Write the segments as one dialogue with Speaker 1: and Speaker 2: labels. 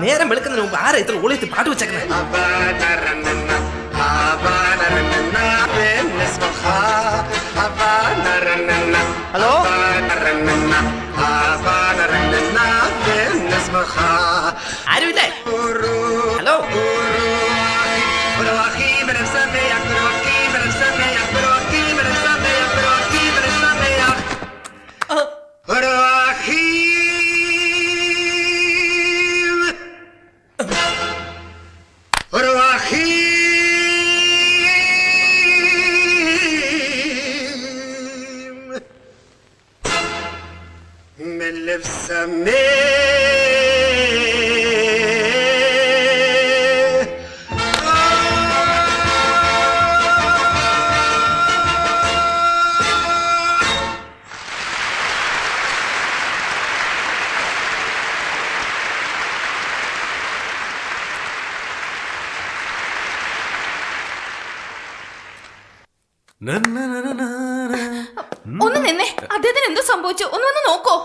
Speaker 1: നേരം വെളുക്കുന്നതിന് മുമ്പ് ആരാ ഇത്ര ഓളിയത്തിൽ പാട്ട് വെച്ചേക്കുന്നത്? ഹലോ, ആരുമില്ലേ? ഹലോ,
Speaker 2: ഒന്ന് നിന്നേ. അദ്ദേഹത്തിന് എന്തോ സംഭവിച്ചു? ഒന്ന് വന്ന് നോക്കോ.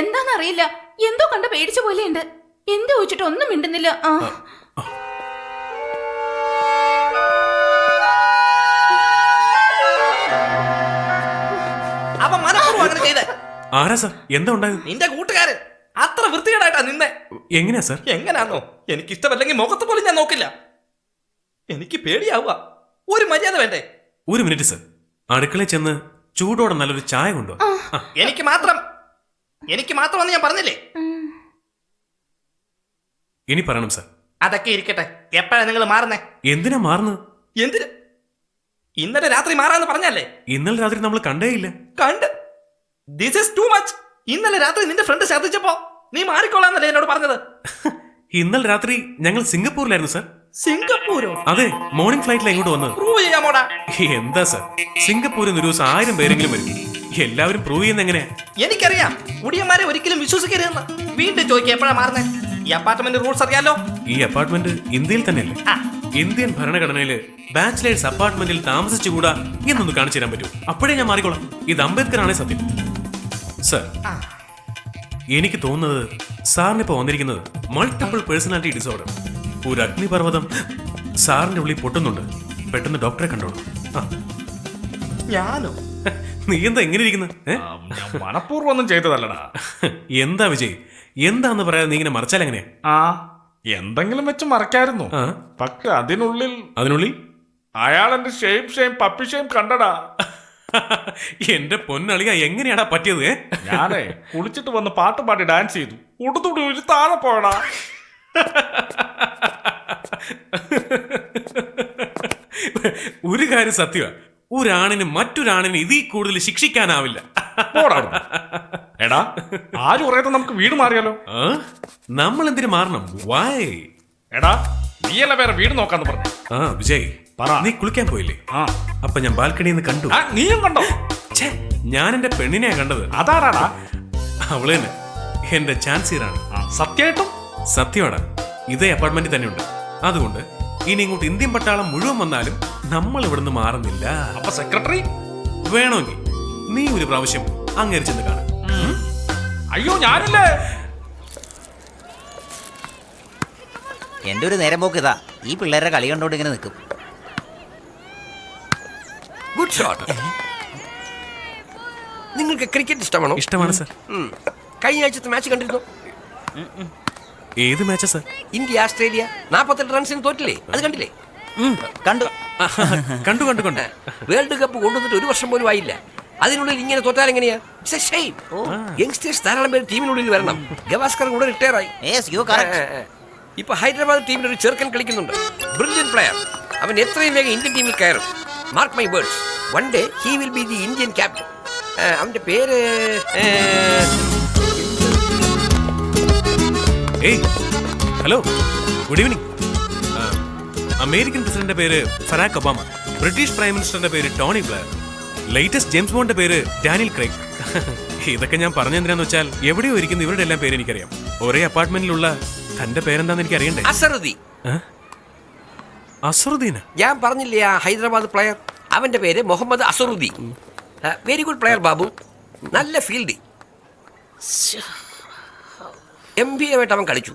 Speaker 2: എന്താന്നറിയില്ല, എന്തോ കണ്ട് പേടിച്ച പോലെയുണ്ട്. എന്തോ ചോദിച്ചിട്ട് ഒന്നും മിണ്ടുന്നില്ല.
Speaker 3: ആരാ സാർ? എന്താ ഉണ്ടായത്?
Speaker 1: നിന്റെ കൂട്ടുകാരൻ അത്ര വൃത്തികേടായിട്ടാ നിന്നെ.
Speaker 3: എങ്ങനെയാ സാർ?
Speaker 1: എങ്ങനാന്നോ, എനിക്ക് ഇഷ്ടമല്ലെങ്കിൽ മുഖത്ത് പോലും ഞാൻ നോക്കില്ല. എനിക്ക് പേടിയാവുക. ഒരു മര്യാദ വേണ്ടേ?
Speaker 3: ഒരു മിനിറ്റ് സാർ, അടുക്കളയിൽ ചെന്ന് ചൂടോടെ നല്ലൊരു ചായ കൊണ്ടുവാ.
Speaker 1: എനിക്ക് മാത്രം ഞാൻ പറഞ്ഞില്ലേ.
Speaker 3: ഇനി പറയണം സാർ.
Speaker 1: അതൊക്കെ ഇരിക്കട്ടെ, എപ്പോഴാ നിങ്ങൾ മാറുന്നേ?
Speaker 3: എന്തിനാ മാറുന്നത്?
Speaker 1: എന്തിന്? ഇന്നലെ രാത്രി മാറാന്ന് പറഞ്ഞല്ലേ?
Speaker 3: ഇന്നലെ രാത്രി നമ്മൾ കണ്ടേയില്ല.
Speaker 1: കണ്ട്. This is too much. ഇന്നലെ രാത്രി നിന്റെ ഫ്രണ്ട് ശ്രദ്ധിച്ചപ്പോ നീ മാറിക്കൊള്ളാന്നല്ലേ എന്നോട് പറഞ്ഞത്?
Speaker 3: ഇന്നലെ രാത്രി ഞങ്ങൾ സിംഗപ്പൂരിലായിരുന്നു സാർ.
Speaker 1: സിംഗപ്പൂരോ?
Speaker 3: അതെ, മോർണിംഗ് ഫ്ലൈറ്റിലാണ് ഇങ്ങോട്ട് വന്നത്.
Speaker 1: പ്രൂവ് ചെയ്യാമോടാ?
Speaker 3: എന്താ സാർ, സിംഗപ്പൂരിൽ നിന്ന് ഒരു ദിവസം 1000 പേരെങ്കിലും വരും. എല്ലാവരും പ്രൂവ് ചെയ്യുന്ന എങ്ങനെയാ?
Speaker 1: എനിക്കറിയാം, മുടിയന്മാരെ ഒരിക്കലും വിശ്വസിക്കരുതെന്ന്. വീണ്ടും ചോദിക്കുക എപ്പോഴാ മാറുന്നേ? ഈ അപ്പാർട്ട്മെന്റ് റൂൾസ് അറിയാലോ?
Speaker 3: ഈ അപ്പാർട്ട്മെന്റ് ഇന്ത്യയിൽ തന്നെയല്ലേ? ഇന്ത്യൻ ഭരണഘടനയില് ബാച്ചിലേഴ്സ് അപ്പാർട്ട്മെന്റിൽ താമസിച്ചുകൂടാ എന്നൊന്ന് കാണിച്ചു തരാൻ പറ്റൂ. അപ്പോഴേ ഞാൻ മാറിക്കോളാം. ഇത് അംബേദ്കർ ആണേ സത്യം. സർ, എനിക്ക് തോന്നുന്നത് സാറിനിപ്പോ വന്നിരിക്കുന്നത് മൾട്ടിപ്പിൾ പേഴ്സണാലിറ്റി ഡിസോർഡർ. ഒരു അഗ്നിപർവ്വതം സാറിന്റെ ഉള്ളിൽ പൊട്ടുന്നുണ്ട്. പെട്ടെന്ന് ഡോക്ടറെ കണ്ടോളൂ.
Speaker 1: ഞാനോ?
Speaker 3: നീ എന്താ എങ്ങനെ ഇരിക്കുന്നത്?
Speaker 4: മനഃപൂർവ്വം ഒന്നും ചെയ്തതല്ലടാ.
Speaker 3: എന്താ വിജയ്, എന്താന്ന് പറയാതെ നീ ഇങ്ങനെ മറച്ചാൽ എങ്ങനെയാ?
Speaker 4: എന്തെങ്കിലും വെച്ച് മറക്കായിരുന്നു. പക്ഷെ അതിനുള്ളിൽ അയാൾ എന്റെ ഷെയിം പപ്പി ഷെയിം കണ്ടടാ.
Speaker 3: എന്റെ പൊന്നളിക, എങ്ങനെയാടാ പറ്റിയത്?
Speaker 4: ഞാനേ കുളിച്ചിട്ട് വന്ന് പാട്ട് പാടി ഡാൻസ് ചെയ്തു. ഉടുത്തുടി ഒരു താഴെ പോയടാ.
Speaker 3: ഒരു കാര്യം സത്യമാ, ഒരാണിന് മറ്റൊരാണിന് ഇതിൽ കൂടുതൽ ശിക്ഷിക്കാനാവില്ല.
Speaker 4: എടാ, ആരും പറയാതെ നമുക്ക് വീട് മാറിയാലോ?
Speaker 3: നമ്മൾ എന്തിനു മാറണം? വായ്
Speaker 4: എടാ, നീയല്ല വേറെ വീട് നോക്കാന്ന് പറഞ്ഞു.
Speaker 3: വിജയ്, നീ കുളിക്കാൻ പോയില്ലേ? അപ്പൊ ഞാൻ ബാൽക്കണിയിൽ നിന്ന് കണ്ടു.
Speaker 4: നീയും കണ്ടോ?
Speaker 3: ഞാൻ എന്റെ പെണ്ണിനെയാ കണ്ടത്.
Speaker 4: അതാരാടാ?
Speaker 3: അവള് തന്നെ, എന്റെ ചാൻസിയറാണ്.
Speaker 4: സത്യമായിട്ടും?
Speaker 3: സത്യമാടാ, ഇതേ അപ്പാർട്ട്മെന്റിൽ തന്നെ ഉണ്ട്. അതുകൊണ്ട് ഇനി ഇങ്ങോട്ട് ഇന്ത്യൻ പട്ടാളം മുഴുവൻ വന്നാലും നമ്മൾ ഇവിടുന്ന് മാറുന്നില്ല.
Speaker 4: അപ്പൊ സെക്രട്ടറി
Speaker 3: വേണമെങ്കിൽ നീ ഒരു പ്രാവശ്യം അങ്ങേര് ചെന്ന് കാണും.
Speaker 4: അയ്യോ, ഞാനില്ലേ.
Speaker 5: എന്റെ ഒരു നേരം പോക്ക് ഇതാ. ഈ പിള്ളേരെ കളി കണ്ടോണ്ട് ഇങ്ങനെ നിൽക്കും.
Speaker 6: Good shot. നിങ്ങൾക്ക് ക്രിക്കറ്റ് ഇഷ്ടമാണോ?
Speaker 3: ഇഷ്ടമാണ് സർ.
Speaker 6: കഴിഞ്ഞ ആഴ്ചത്തെ മാച്ച് കണ്ടിരുന്നു?
Speaker 3: ഏത് മാച്ചാ സർ?
Speaker 6: ഇന്ത്യ ഓസ്ട്രേലിയ 48 റൺസിന് തോറ്റില്ലേ? അത് കണ്ടില്ലേ?
Speaker 5: കണ്ടു.
Speaker 6: വേൾഡ് കപ്പ് കൊണ്ടുവന്നിട്ട് 1 വർഷം പോലും ആയില്ല. അതിനുള്ളിൽ ഇങ്ങനെ തോറ്റാൽ എങ്ങനെയാ? യങ്സ്റ്റേഴ്സ് ധാരാളം പേര് ടീമിനുള്ളിൽ വരണം. ഗവാസ്കർ കൂടെ റിട്ടയർ ആയി. ഇപ്പൊ ഹൈദരാബാദ് ടീമിൽ ഒരു ചെറുക്കൻ കളിക്കുന്നുണ്ട്. Brilliant player. അവൻ എത്രയും വേഗം ഇന്ത്യൻ ടീമിൽ കയറും. Mark my words, one day he will be the Indian captain. അവന്റെ പേര്
Speaker 3: ഹലോ, ഗുഡ് ഈവനിങ്. അമേരിക്കൻ പ്രസിഡന്റിന്റെ പേര് ബറാക് ഒബാമ. ബ്രിട്ടീഷ് പ്രൈം മിനിസ്റ്ററിന്റെ പേര് ടോണി ബ്ലെയർ. ലേറ്റസ്റ്റ് ജെയിംസ് ബോണ്ടിന്റെ പേര് ഡാനിയൽ ക്രൈഗ്. ഇതൊക്കെ ഞാൻ പറഞ്ഞെന്തിനാന്ന് വെച്ചാൽ എവിടെയോ ഇരിക്കുന്ന ഇവരുടെ എല്ലാം പേര് എനിക്കറിയാം. ഒരേ അപ്പാർട്ട്മെന്റിലുള്ള തന്റെ പേരെന്താന്ന് എനിക്ക് അറിയണ്ടേ?
Speaker 6: അസറുദ്ദീൻ.
Speaker 3: അസറുദ്ദീന?
Speaker 6: ഞാൻ പറഞ്ഞില്ലേ ആ ഹൈദരാബാദ് പ്ലെയർ, അവന്റെ പേര് Mohammed Azharuddin. Very good player Babu, നല്ല ഫീൽഡ്. MBA അവൻ കളിച്ചു.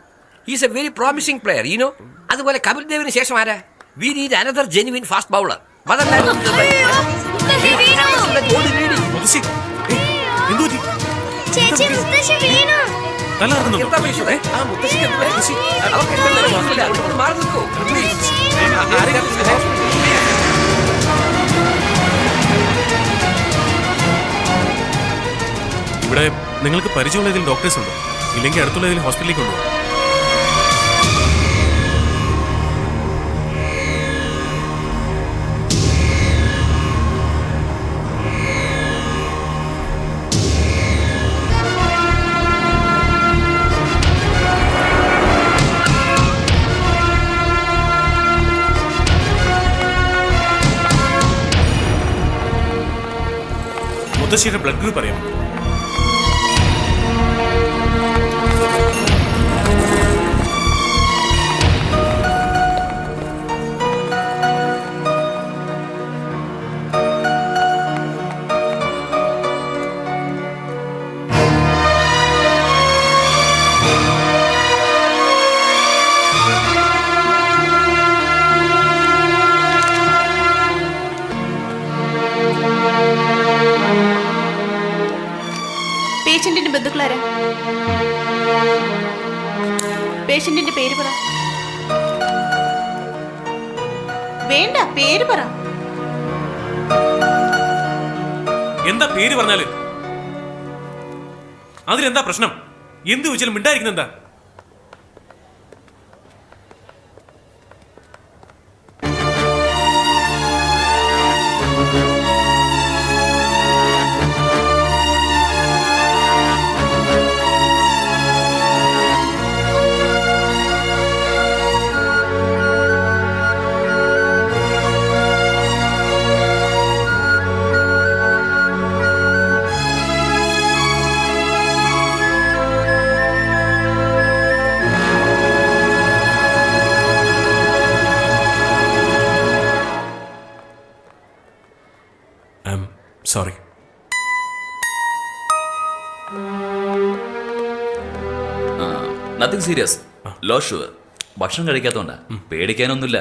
Speaker 6: Is a very promising player you know. അതുപോലെ കപിൽ ദേവിന് ശേഷം ആരാ? We need another genuine fast bowler.
Speaker 3: ഇവിടെ നിങ്ങൾക്ക് പരിചയമുള്ള ഇതിൽ ഡോക്ടേഴ്സ് ഉണ്ടോ? ഇല്ലെങ്കിൽ അടുത്തുള്ള ഇതിൽ ഹോസ്പിറ്റലിലേക്ക് കൊണ്ടുപോകും. മുത്തശ്ശിയുടെ ബ്ലഡ് ഗ്രൂപ്പ് അറിയാം?
Speaker 2: പേഷ്യന്റിന്റെ ബന്ധുക്കളാരാ? പേഷ്യന്റിന്റെ പേര് പറ. വേണ്ട, പേര് പറ.
Speaker 3: എന്താ പേര് പറഞ്ഞാല്? അതിലെന്താ പ്രശ്നം? എന്ത് ചോദിച്ചാലും മിണ്ടായിരിക്കുന്ന എന്താ? Sorry.
Speaker 7: Nothing serious, low sugar. ഭക്ഷണം കഴിക്കാത്തോണ്ടാ, പേടിക്കാനൊന്നുമില്ല.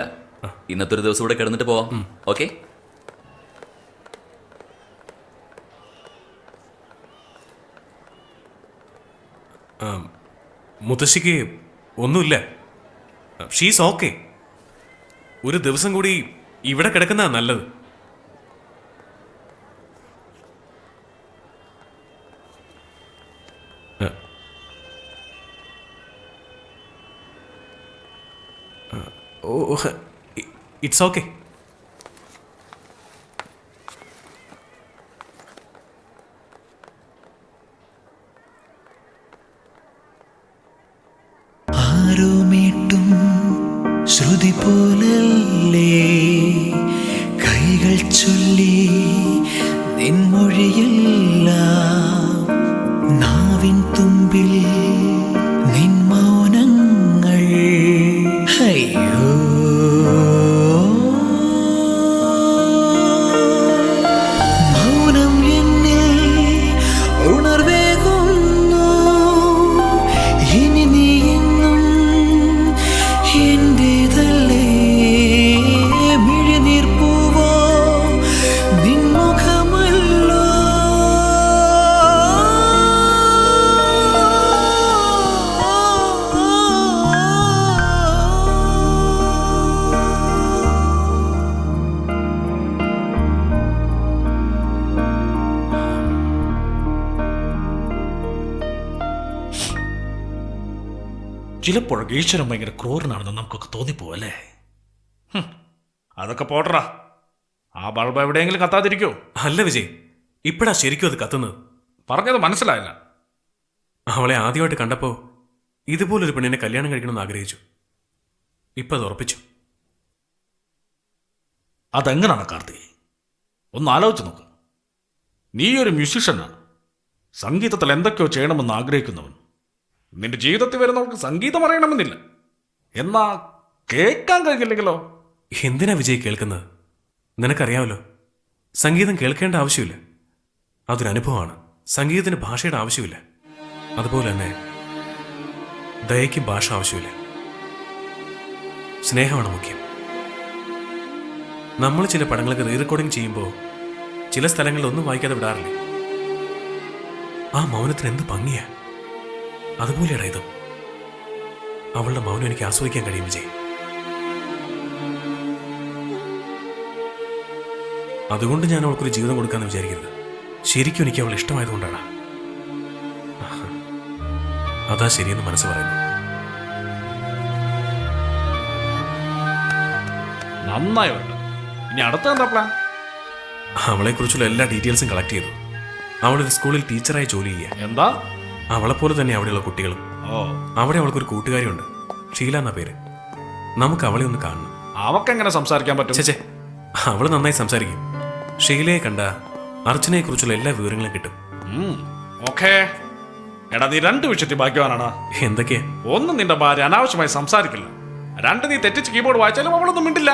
Speaker 7: ഇന്നത്തെ ഒരു ദിവസം കൂടെ കിടന്നിട്ട് പോവാം. ഓക്കെ?
Speaker 3: മുത്തശ്ശിക്ക് ഒന്നുമില്ല. She's okay. ഒരു ദിവസം കൂടി ഇവിടെ കിടക്കുന്നതാ നല്ലത്. It's okay.
Speaker 8: ആരോമേട്ടും ശ്രുതി പോലല്ലേ കൈകൾ ചൊല്ലി നിൻമൊഴിയില്ല നാവിൻ തുമ്പിൽ നിൻ മൗനങ്ങൾ. അയ്യോ മൗനം എന്നിൽ ഉണർവേകുന്നു. ഇനി നീ എന്നും എന്റേതല്ലേ. മിഴിനീർ പൂവോ നിൻമുഖമല്ലോ.
Speaker 4: ചിലപ്പോഴൊക്കെ ഈശ്വരൻ ഭയങ്കര ക്രൂരനാണെന്ന് നമുക്കൊക്കെ തോന്നിപ്പോവല്ലേ? അതൊക്കെ പോട്ടറാ. ആ ബൾബ് എവിടെയെങ്കിലും കത്താതിരിക്കോ?
Speaker 3: അല്ല വിജയ്, ഇപ്പഴാ ശരിക്കും അത് കത്തുന്നത്.
Speaker 4: പറഞ്ഞത് മനസ്സിലായില്ല.
Speaker 3: അവളെ ആദ്യമായിട്ട് കണ്ടപ്പോ ഇതുപോലൊരു പെണ്ണിനെ കല്യാണം കഴിക്കണമെന്ന് ആഗ്രഹിച്ചു. ഇപ്പൊ അത് ഉറപ്പിച്ചു.
Speaker 4: അതെങ്ങനാണ് കാർത്തി? ഒന്ന് ആലോചിച്ച് നോക്ക്. നീ ഒരു മ്യൂസിഷ്യനാണ്, സംഗീതത്തിൽ എന്തൊക്കെയോ ചെയ്യണമെന്ന് ആഗ്രഹിക്കുന്നവൻ. നിന്റെ ജീവിതത്തിൽ വരുന്നവർക്ക് സംഗീതം അറിയണമെന്നില്ല, എന്നാ കേൾക്കാൻ കഴിയില്ലെങ്കിലോ?
Speaker 3: എന്തിനാ വിജയ് കേൾക്കുന്നത്? നിനക്കറിയാമല്ലോ, സംഗീതം കേൾക്കേണ്ട ആവശ്യമില്ല. അതൊരു അനുഭവമാണ്. സംഗീതത്തിന് ഭാഷയുടെ ആവശ്യമില്ല. അതുപോലെ തന്നെ ദയയ്ക്ക് ഭാഷ ആവശ്യമില്ല. സ്നേഹമാണ് മുഖ്യം. നമ്മൾ ചില പടങ്ങൾക്ക് റീ റെക്കോർഡിംഗ് ചെയ്യുമ്പോൾ ചില സ്ഥലങ്ങളിൽ ഒന്നും വായിക്കാതെ വിടാറില്ലേ? ആ മൗനത്തിന് എന്ത് ഭംഗിയാ! അതുപോലെയാണ് ഇതും. അവളുടെ മൗനം എനിക്ക് ആസ്വദിക്കാൻ കഴിയും വിജയ്. അതുകൊണ്ട് ഞാൻ അവൾക്കൊരു ജീവിതം കൊടുക്കാന്ന് വിചാരിക്കരുത്. ശരിക്കും എനിക്ക് അവൾ ഇഷ്ടമായതുകൊണ്ടാണ്. അതാ ശരിയെന്ന് മനസ്സ് പറയുന്നു.
Speaker 4: നന്നായി വേണ്ട. ഇനി അടുത്ത എന്താ പ്ലാൻ?
Speaker 3: അവളെക്കുറിച്ചുള്ള എല്ലാ ഡീറ്റെയിൽസും കളക്ട് ചെയ്തു. അവളൊരു സ്കൂളിൽ ടീച്ചറായി ജോലി ചെയ്യുക.
Speaker 4: എന്താ?
Speaker 3: അവളെപ്പോലെ തന്നെ അവിടെയുള്ള കുട്ടികളും. അവിടെ അവൾക്കൊരു കൂട്ടുകാരിയുണ്ട്, ഷീല എന്ന പേര്. നമുക്ക് അവളെ ഒന്ന് കാണണം.
Speaker 4: അവക്കെങ്ങനെ സംസാരിക്കാൻ പറ്റും?
Speaker 3: ചേച്ചേ, അവള് നന്നായി സംസാരിക്കും. ഷീലയെ കണ്ട അർച്ചനയെ കുറിച്ചുള്ള എല്ലാ വിവരങ്ങളും കിട്ടും.
Speaker 4: ഓക്കേ. എടാ, നീ 2 വിഷയത്തിൽ ഭാഗ്യവാനാണ്.
Speaker 3: എന്തൊക്കെയാ?
Speaker 4: ഒന്ന്, നിന്റെ ഭാര്യ അനാവശ്യമായി സംസാരിക്കില്ല. 2, നീ തെറ്റിച്ച് കീബോർഡ് വായിച്ചാലും അവളൊന്നും മിണ്ടില്ല.